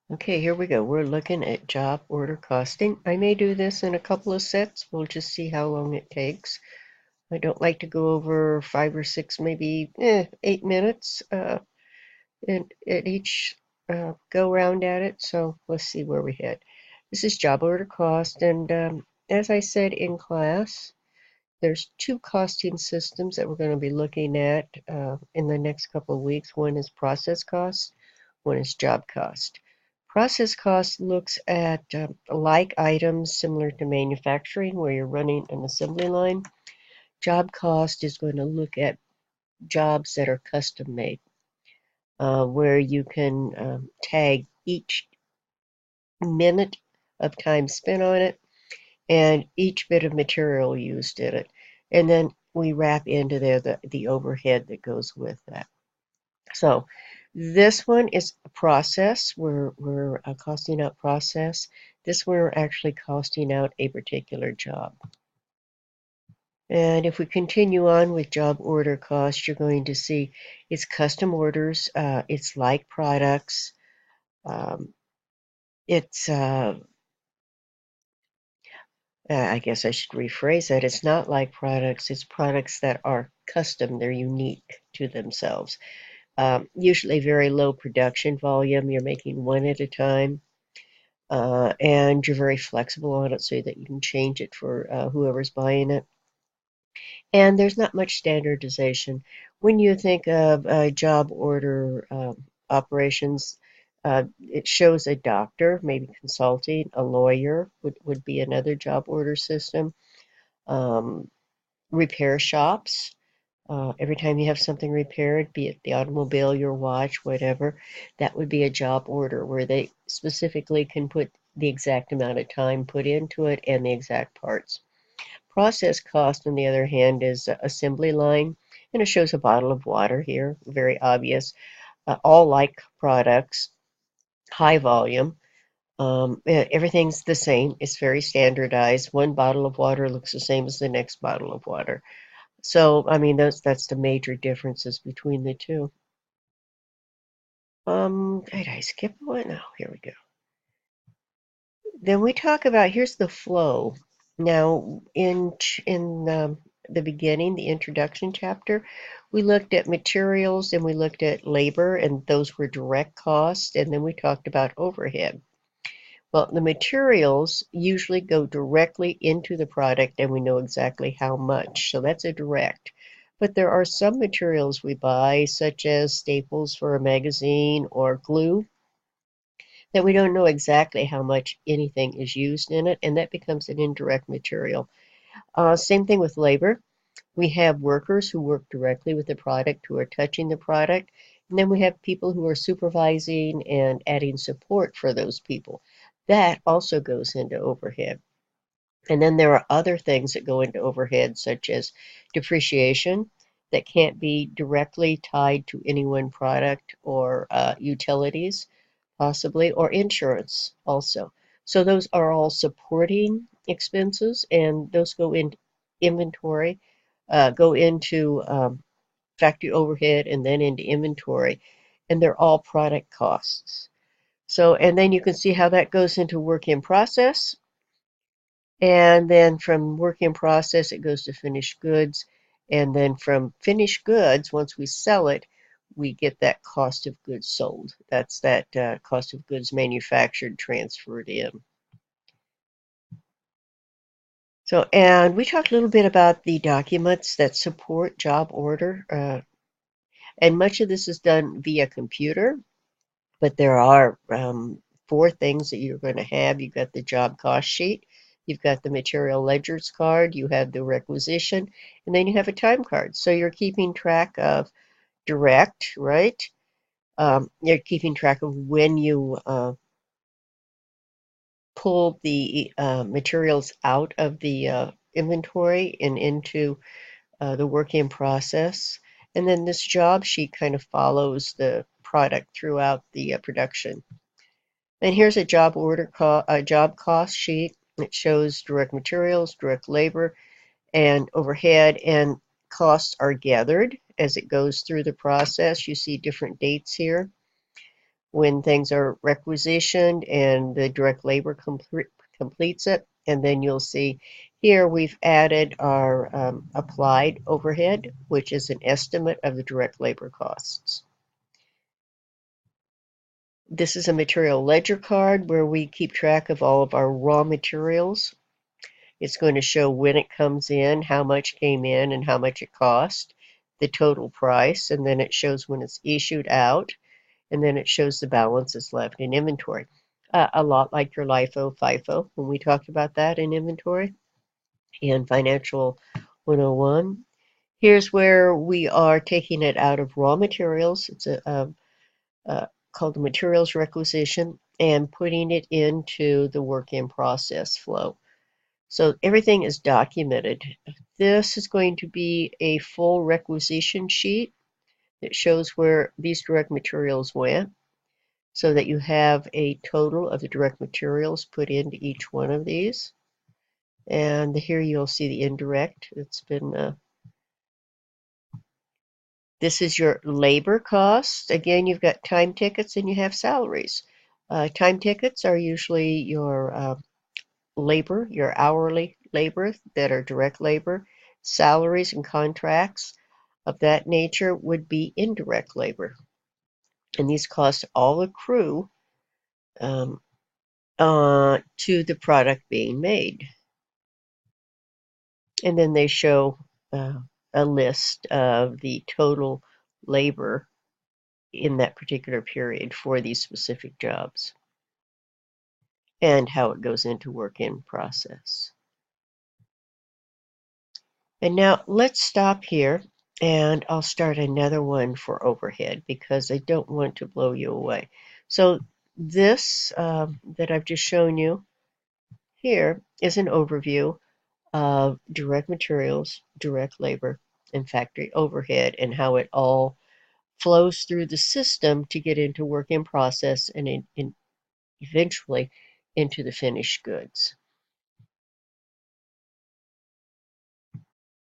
Okay, here we go. We're looking at job order costing. I may do this in a couple of sets. We'll just see how long it takes. I don't like to go over 5 or 6, maybe 8 minutes at each go round at it. So let's see where we head. This is job order cost, and as I said in class, there's two costing systems that we're going to be looking at in the next couple of weeks. One is process cost, one is job cost. Process cost looks at like items similar to manufacturing where you're running an assembly line. Job cost is going to look at jobs that are custom made, where you can tag each minute of time spent on it and each bit of material used in it. And then we wrap into there the overhead that goes with that. So this one is a process. We're costing out process. This one we're actually costing out a particular job. And if we continue on with job order cost, you're going to see it's custom orders, it's like products, um, it's I guess I should rephrase that. It's not like products, it's products that are custom, they're unique to themselves. Usually very low production volume, you're making one at a time, and you're very flexible on it so that you can change it for whoever's buying it. And there's not much standardization. When you think of job order operations, it shows a doctor, maybe consulting, a lawyer would be another job order system. Um, Repair shops. Every time you have something repaired, be it the automobile, your watch, whatever, that would be a job order where they specifically can put the exact amount of time put into it and the exact parts. Process cost, on the other hand, is assembly line, and it shows a bottle of water here, very obvious. All like products, high volume. Everything's the same. It's very standardized. One bottle of water looks the same as the next bottle of water. So, I mean, that's the major differences between the two. Did I skip one? Oh, here we go. Then we talk about here's the flow. Now, in the beginning, the introduction chapter, we looked at materials and we looked at labor, and those were direct costs, and then we talked about overhead. Well, the materials usually go directly into the product, and we know exactly how much, so that's a direct. But there are some materials we buy, such as staples for a magazine or glue, that we don't know exactly how much anything is used in it, and that becomes an indirect material. Same thing with labor. We have workers who work directly with the product, who are touching the product, and then we have people who are supervising and adding support for those people. That also goes into overhead. And then there are other things that go into overhead, such as depreciation that can't be directly tied to any one product, or utilities possibly, or insurance also. So those are all supporting expenses, and those go in inventory, go into factory overhead, and then into inventory, and they're all product costs. So, and then you can see how that goes into work in process, and then from work in process, it goes to finished goods, and then from finished goods, once we sell it, we get that cost of goods sold. That's that cost of goods manufactured, transferred in. So, and we talked a little bit about the documents that support job order, and much of this is done via computer, but there are four things that you're going to have. You've got the job cost sheet, you've got the material ledgers card, you have the requisition, and then you have a time card. So you're keeping track of direct, right? You're keeping track of when you pull the materials out of the inventory and into the work in process. And then this job sheet kind of follows the product throughout the production. And here's a job cost sheet. It shows direct materials, direct labor, and overhead, and costs are gathered as it goes through the process. You see different dates here. when things are requisitioned and the direct labor completes it. And then you'll see here we've added our applied overhead, which is an estimate of the direct labor costs. This is a material ledger card where we keep track of all of our raw materials. It's going to show when it comes in, how much came in, and how much it cost, the total price, and then it shows when it's issued out, and then it shows the balances left in inventory. A lot like your LIFO, FIFO, when we talked about that in inventory and Financial 101. Here's where we are taking it out of raw materials. It's called the materials requisition, and putting it into the work in process flow. So everything is documented. This is going to be a full requisition sheet that shows where these direct materials went, so that you have a total of the direct materials put into each one of these. And here you'll see the indirect. It's been this is your labor costs. Again, you've got time tickets and you have salaries. Time tickets are usually your labor, your hourly labor that are direct labor. Salaries and contracts of that nature would be indirect labor. And these costs all accrue um, to the product being made. And then they show a list of the total labor in that particular period for these specific jobs and how it goes into work in process. And now let's stop here and I'll start another one for overhead because I don't want to blow you away. So this that I've just shown you here is an overview of direct materials, direct labor, and factory overhead and how it all flows through the system to get into work in process and eventually into the finished goods.